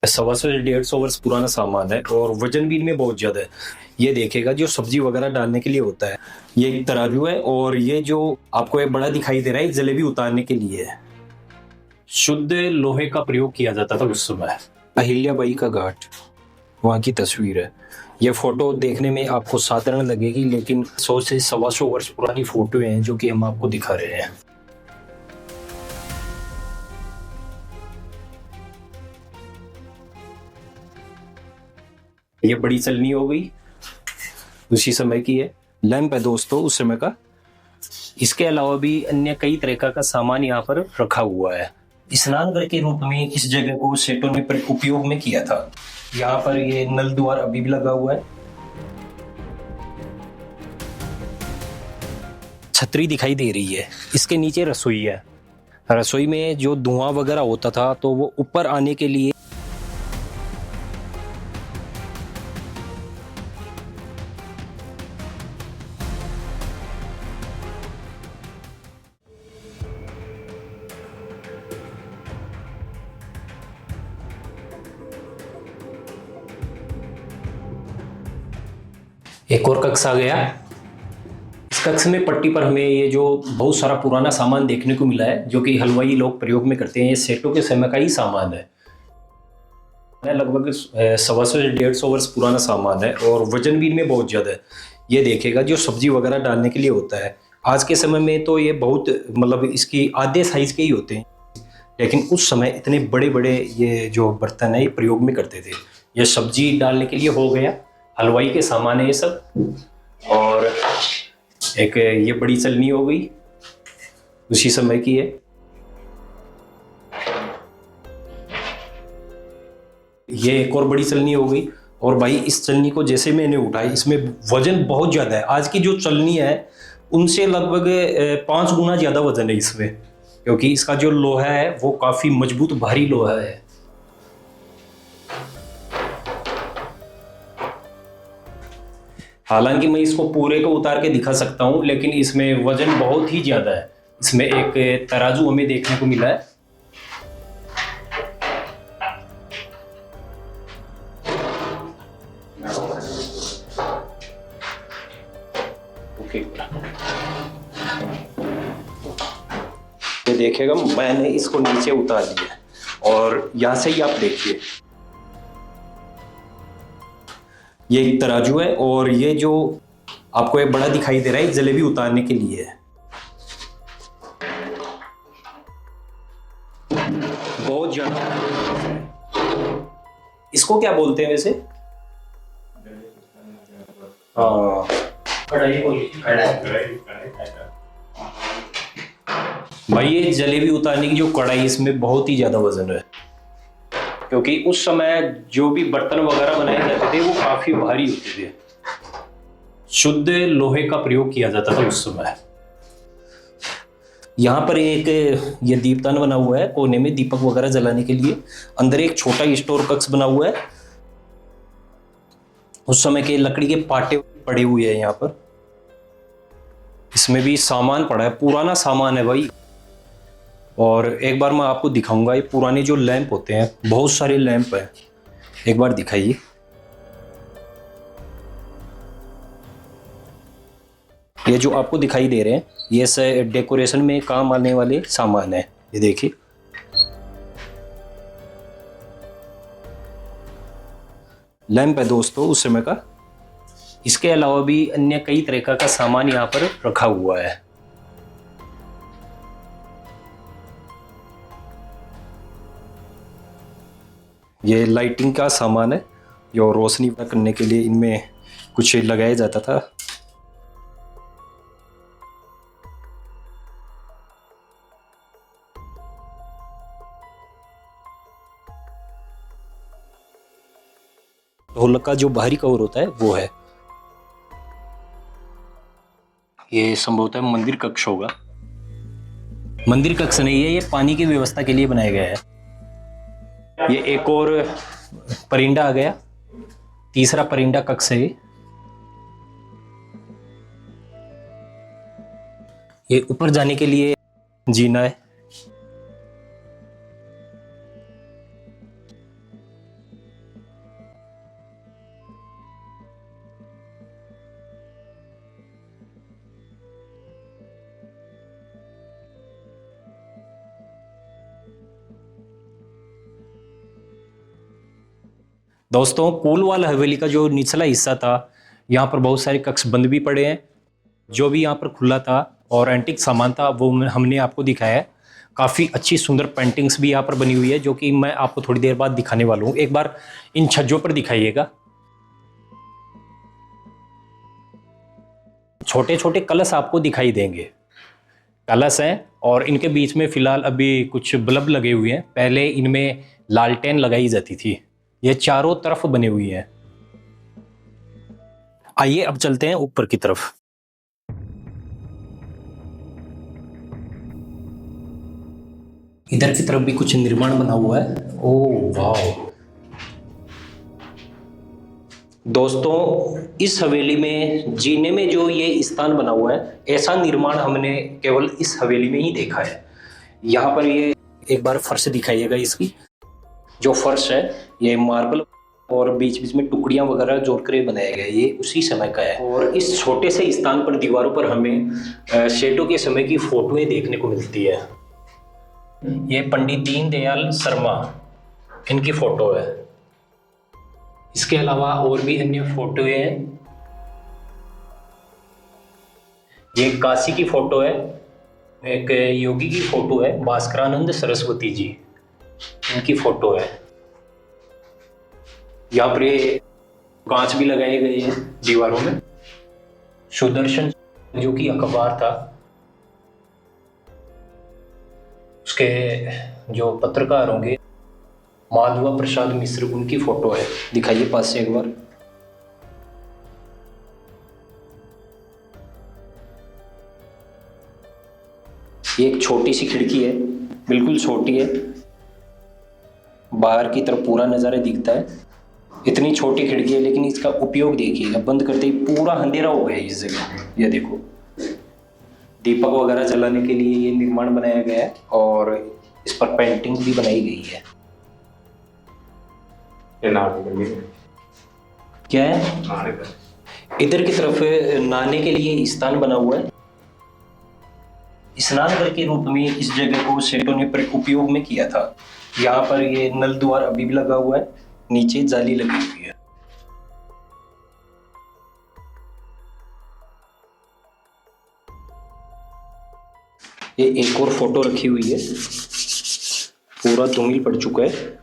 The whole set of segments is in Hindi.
100 से 150 वर्ष पुराना सामान है और वजन भी इनमें बहुत ज्यादा है। ये देखेगा जो सब्जी वगैरह डालने के लिए होता है। ये एक तराजू है और ये जो आपको ये बड़ा दिखाई दे रहा है जलेबी उतारने के लिए है। शुद्ध लोहे का प्रयोग किया जाता था उस समय। अहिल्याबाई का घाट, वहां की तस्वीर है। ये फोटो देखने में आपको साधारण लगेगी लेकिन 100 से 125 वर्ष पुरानी फोटो हैं जो कि हम आपको दिखा रहे हैं। ये बड़ी चलनी हो गई, उसी समय की है। लैंप है दोस्तों उस समय का। इसके अलावा भी अन्य कई तरह का सामान यहाँ पर रखा हुआ है। स्नानघर के रूप में इस जगह को सेठों ने उपयोग में किया था। यहाँ पर ये नल द्वार अभी भी लगा हुआ है। छतरी दिखाई दे रही है, इसके नीचे रसोई है। रसोई में जो धुआं वगैरह होता था तो वो ऊपर आने के लिए एक और कक्ष आ गया। इस कक्ष में पट्टी पर हमें ये जो बहुत सारा पुराना सामान देखने को मिला है जो कि हलवाई लोग प्रयोग में करते हैं। ये सेठों के समय का ही सामान है। लगभग 100 से 150 वर्ष पुराना सामान है और वजन भी इनमें बहुत ज्यादा है। ये देखेगा जो सब्जी वगैरह डालने के लिए होता है। आज के समय में तो ये बहुत मतलब इसकी आधे साइज के ही होते हैं, लेकिन उस समय इतने बड़े बड़े ये जो बर्तन है ये प्रयोग में करते थे। ये सब्जी डालने के लिए हो गया, हलवाई के सामान है ये सब। और एक ये बड़ी चलनी हो गई, उसी समय की है। ये एक और बड़ी चलनी हो गई। और भाई इस चलनी को जैसे मैंने उठाई, इसमें वजन बहुत ज्यादा है। आज की जो चलनी है उनसे लगभग 5 गुना ज्यादा वजन है इसमें, क्योंकि इसका जो लोहा है वो काफी मजबूत भारी लोहा है। हालांकि मैं इसको पूरे को उतार के दिखा सकता हूं, लेकिन इसमें वजन बहुत ही ज्यादा है। इसमें एक तराजू हमें देखने को मिला है। ये देखिएगा मैंने इसको नीचे उतार दिया और यहां से ही आप देखिए ये एक तराजू है और ये जो आपको ये बड़ा दिखाई दे रहा है जलेबी उतारने के लिए है। बहुत ज्यादा। इसको क्या बोलते हैं वैसे? हाँ, भाई ये जलेबी उतारने की जो कढ़ाई, इसमें बहुत ही ज्यादा वजन है, क्योंकि उस समय जो भी बर्तन वगैरह बनाए जाते थे वो काफी भारी होते थे। शुद्ध लोहे का प्रयोग किया जाता था उस समय। यहाँ पर एक ये दीपदान बना हुआ है कोने में दीपक वगैरह जलाने के लिए। अंदर एक छोटा स्टोर कक्ष बना हुआ है। उस समय के लकड़ी के पाटे पड़े हुए हैं यहाँ पर। इसमें भी सामान पड़ा है, पुराना सामान है भाई। और एक बार मैं आपको दिखाऊंगा, ये पुराने जो लैंप होते हैं, बहुत सारे लैंप हैं, एक बार दिखाइए। ये जो आपको दिखाई दे रहे हैं ये डेकोरेशन में काम आने वाले सामान है। ये देखिए, लैंप है दोस्तों उस समय का। इसके अलावा भी अन्य कई तरह का सामान यहाँ पर रखा हुआ है। ये लाइटिंग का सामान है जो रोशनी करने के लिए इनमें कुछ लगाया जाता था। ढोलक का जो बाहरी कवर होता है वो है। ये संभवतः मंदिर कक्ष होगा। मंदिर कक्ष नहीं है, ये पानी की व्यवस्था के लिए बनाया गया है। ये एक और परिंदा आ गया, तीसरा परिंदा कक्ष है। ये ऊपर जाने के लिए जीना है। दोस्तों, कोलवाल हवेली का जो निचला हिस्सा था, यहाँ पर बहुत सारे कक्ष बंद भी पड़े हैं। जो भी यहाँ पर खुला था और एंटीक सामान था वो हमने आपको दिखाया है। काफ़ी अच्छी सुंदर पेंटिंग्स भी यहाँ पर बनी हुई है, जो कि मैं आपको थोड़ी देर बाद दिखाने वाला हूँ। एक बार इन छज्जों पर दिखाइएगा। छोटे छोटे कलश आपको दिखाई देंगे, कलश हैं, और इनके बीच में फिलहाल अभी कुछ बल्ब लगे हुए हैं। पहले इनमें लालटेन लगाई जाती थी। ये चारों तरफ बनी हुई है। आइए अब चलते हैं ऊपर की तरफ। इधर की तरफ भी कुछ निर्माण बना हुआ है। ओह वाह दोस्तों, इस हवेली में जीने में जो ये स्थान बना हुआ है, ऐसा निर्माण हमने केवल इस हवेली में ही देखा है। यहाँ पर ये एक बार फर्श दिखाइएगा। इसकी जो फर्श है ये मार्बल और बीच बीच में टुकड़ियां वगैरह जोड़कर बनाया गया है। ये उसी समय का है। और इस छोटे से स्थान पर दीवारों पर हमें सेठों के समय की फोटोएं देखने को मिलती है। ये पंडित दीनदयाल शर्मा, इनकी फोटो है। इसके अलावा और भी अन्य फोटो हैं। ये काशी की फोटो है। एक योगी की फोटो है, भास्करानंद सरस्वती जी, इनकी फोटो है। यहाँ पर ये कांच भी लगाए गए हैं दीवारों में। सुदर्शन जो कि अखबार था, उसके जो पत्रकार होंगे माधवा प्रसाद मिश्र, उनकी फोटो है। दिखाइए पास से एक बार। ये एक छोटी सी खिड़की है, बिल्कुल छोटी है। बाहर की तरफ पूरा नज़ारा दिखता है। इतनी छोटी खिड़की है, लेकिन इसका उपयोग देखिएगा। बंद करते ही पूरा अंधेरा हो गया इस जगह। ये देखो, दीपक वगैरह जलाने के लिए ये निर्माण बनाया गया है और इस पर पेंटिंग भी बनाई गई है। क्या है? इधर की तरफ नहाने के लिए स्थान बना हुआ है। स्नान घर के रूप में इस जगह को सेठों ने उपयोग में किया था। यहाँ पर ये नल द्वार अभी भी लगा हुआ है, नीचे जाली लगी हुई है। ये एक और फोटो रखी हुई है, पूरा धूमिल पड़ चुका है।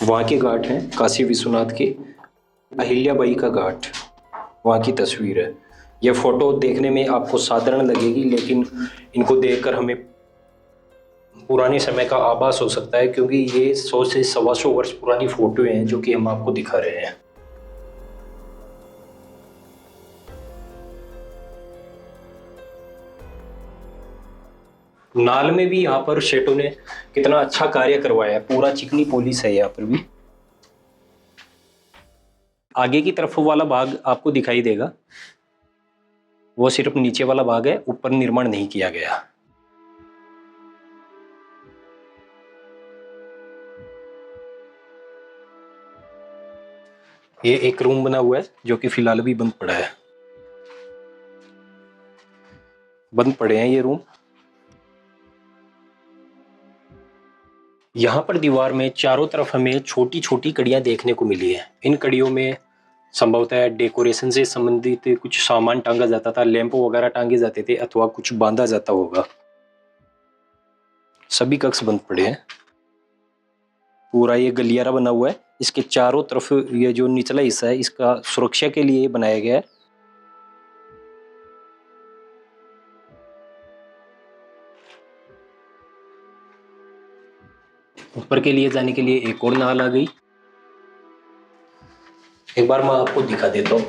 वहां के घाट हैं काशी विश्वनाथ के, अहिल्याबाई का घाट, वहां की तस्वीर है। यह फोटो देखने में आपको साधारण लगेगी, लेकिन इनको देखकर हमें पुराने समय का आभास हो सकता है, क्योंकि ये 100 से 125 वर्ष पुरानी फोटो हैं जो कि हम आपको दिखा रहे हैं। नाल में भी यहाँ पर सेठों ने कितना अच्छा कार्य करवाया है। पूरा चिकनी पॉलिश है यहाँ पर भी। आगे की तरफ वाला भाग आपको दिखाई देगा, वो सिर्फ नीचे वाला भाग है, ऊपर निर्माण नहीं किया गया। ये एक रूम बना हुआ है जो कि फिलहाल भी बंद पड़ा है। बंद पड़े हैं ये रूम। यहाँ पर दीवार में चारों तरफ हमें छोटी छोटी कड़ियां देखने को मिली है। इन कड़ियों में संभवतः डेकोरेशन से संबंधित कुछ सामान टांगा जाता था, लैंप वगैरह टांगे जाते थे, अथवा कुछ बांधा जाता होगा। सभी कक्ष बंद पड़े हैं। पूरा ये गलियारा बना हुआ है। इसके चारों तरफ ये जो निचला हिस्सा है, इसका सुरक्षा के लिए बनाया गया है। ऊपर के लिए जाने के लिए एक और नाल आ गई। एक बार मैं आपको दिखा देता हूं।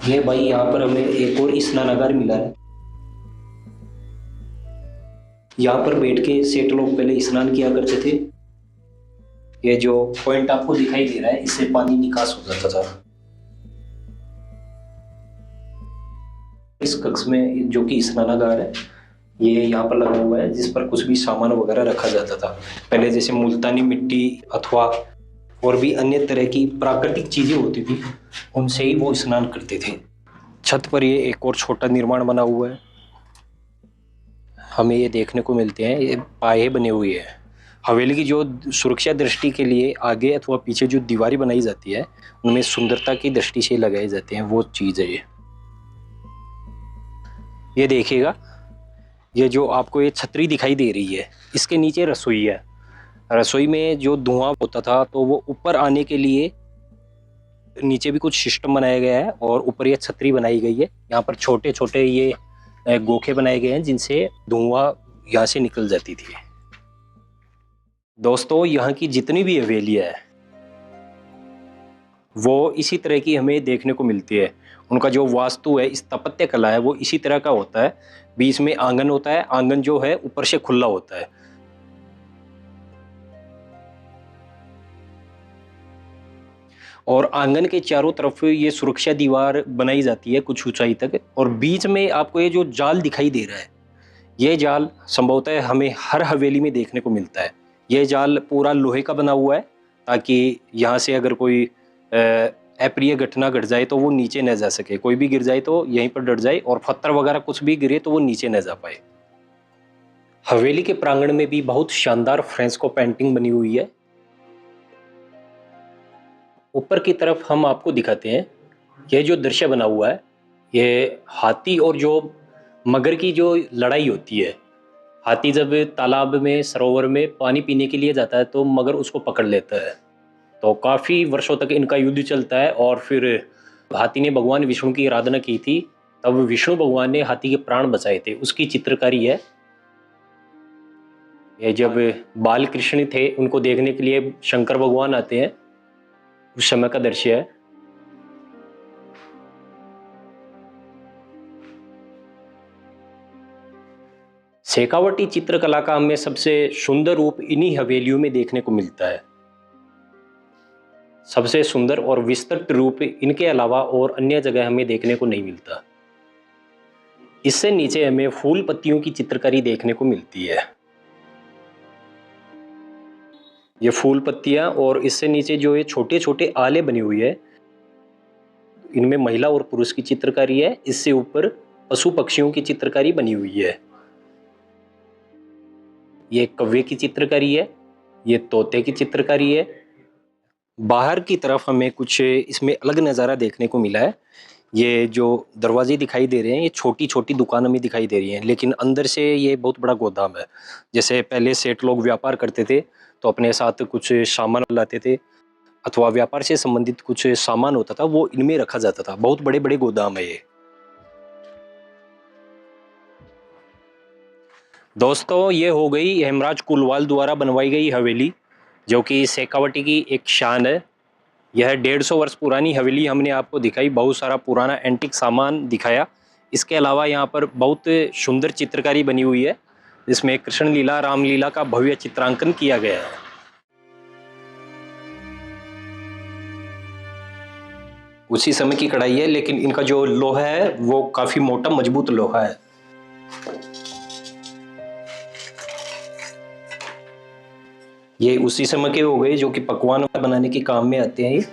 ये भाई, यहाँ पर हमें एक और स्नानागार मिला है। यहाँ पर बैठ के सेठ लोग पहले स्नान किया करते थे। ये जो पॉइंट आपको दिखाई दे रहा है, इससे पानी निकास हो जाता था। इस कक्ष में जो कि स्नानागार है, ये यहाँ पर लगा हुआ है, जिस पर कुछ भी सामान वगैरह रखा जाता था। पहले जैसे मुल्तानी मिट्टी अथवा और भी अन्य तरह की प्राकृतिक चीजें होती थी, उनसे ही वो स्नान करते थे। छत पर ये एक और छोटा निर्माण बना हुआ है। हमें ये देखने को मिलते हैं, ये पाए बने हुए हैं। हवेली की जो सुरक्षा दृष्टि के लिए आगे अथवा पीछे जो दीवारें बनाई जाती है उनमें सुंदरता की दृष्टि से लगाए जाते हैं, वो चीज़ है ये देखिएगा, ये जो आपको ये छतरी दिखाई दे रही है इसके नीचे रसोई है। रसोई में जो धुआं होता था तो वो ऊपर आने के लिए नीचे भी कुछ सिस्टम बनाया गया है और ऊपर ये छतरी बनाई गई है। यहाँ पर छोटे छोटे ये गोखे बनाए गए हैं जिनसे धुआं यहाँ से निकल जाती थी। दोस्तों, यहाँ की जितनी भी हवेलियाँ है वो इसी तरह की हमें देखने को मिलती है। उनका जो वास्तु है, स्थापत्य कला है, वो इसी तरह का होता है। बीच में आंगन होता है, आंगन जो है ऊपर से खुला होता है। और आंगन के चारों तरफ ये सुरक्षा दीवार बनाई जाती है कुछ ऊंचाई तक, और बीच में आपको ये जो जाल दिखाई दे रहा है, ये जाल संभवतः हमें हर हवेली में देखने को मिलता है। ये जाल पूरा लोहे का बना हुआ है ताकि यहाँ से अगर कोई अप्रिय घटना घट जाए तो वो नीचे न जा सके, कोई भी गिर जाए तो यहीं पर डट जाए, और पत्थर वगैरह कुछ भी गिरे तो वो नीचे न जा पाए। हवेली के प्रांगण में भी बहुत शानदार फ्रेस्को पेंटिंग बनी हुई है। ऊपर की तरफ हम आपको दिखाते हैं, यह जो दृश्य बना हुआ है, ये हाथी और जो मगर की जो लड़ाई होती है। हाथी जब तालाब में, सरोवर में पानी पीने के लिए जाता है तो मगर उसको पकड़ लेता है। तो काफ़ी वर्षों तक इनका युद्ध चलता है, और फिर हाथी ने भगवान विष्णु की आराधना की थी, तब विष्णु भगवान ने हाथी के प्राण बचाए थे, उसकी चित्रकारी है। ये जब बाल कृष्ण थे उनको देखने के लिए शंकर भगवान आते हैं, उस समय का दृश्य है। शेखावटी चित्रकला का हमें सबसे सुंदर रूप इन्हीं हवेलियों में देखने को मिलता है। सबसे सुंदर और विस्तृत रूप इनके अलावा और अन्य जगह हमें देखने को नहीं मिलता। इससे नीचे हमें फूल पत्तियों की चित्रकारी देखने को मिलती है। ये फूल पत्तियां, और इससे नीचे जो ये छोटे छोटे आले बनी हुई है, इनमें महिला और पुरुष की चित्रकारी है। इससे ऊपर पशु पक्षियों की चित्रकारी बनी हुई है। ये कौवे की चित्रकारी है, ये तोते की चित्रकारी है। बाहर की तरफ हमें कुछ इसमें अलग नज़ारा देखने को मिला है। ये जो दरवाजे दिखाई दे रहे हैं, ये छोटी छोटी दुकान में दिखाई दे रही हैं, लेकिन अंदर से ये बहुत बड़ा गोदाम है। जैसे पहले सेठ लोग व्यापार करते थे तो अपने साथ कुछ सामान लाते थे, अथवा व्यापार से संबंधित कुछ सामान होता था वो इनमें रखा जाता था। बहुत बड़े बड़े गोदाम है ये। दोस्तों, ये हो गई हेमराज कुलवाल द्वारा बनवाई गई हवेली, जो कि शेखावटी की एक शान है। यह 150 वर्ष पुरानी हवेली हमने आपको दिखाई, बहुत सारा पुराना एंटीक सामान दिखाया। इसके अलावा यहाँ पर बहुत सुंदर चित्रकारी बनी हुई है, जिसमें कृष्ण लीला, रामलीला का भव्य चित्रांकन किया गया है। उसी समय की कढ़ाई है, लेकिन इनका जो लोहा है वो काफी मोटा मजबूत लोहा है। ये उसी समय के हो गए जो कि पकवान बनाने के काम में आते हैं ये।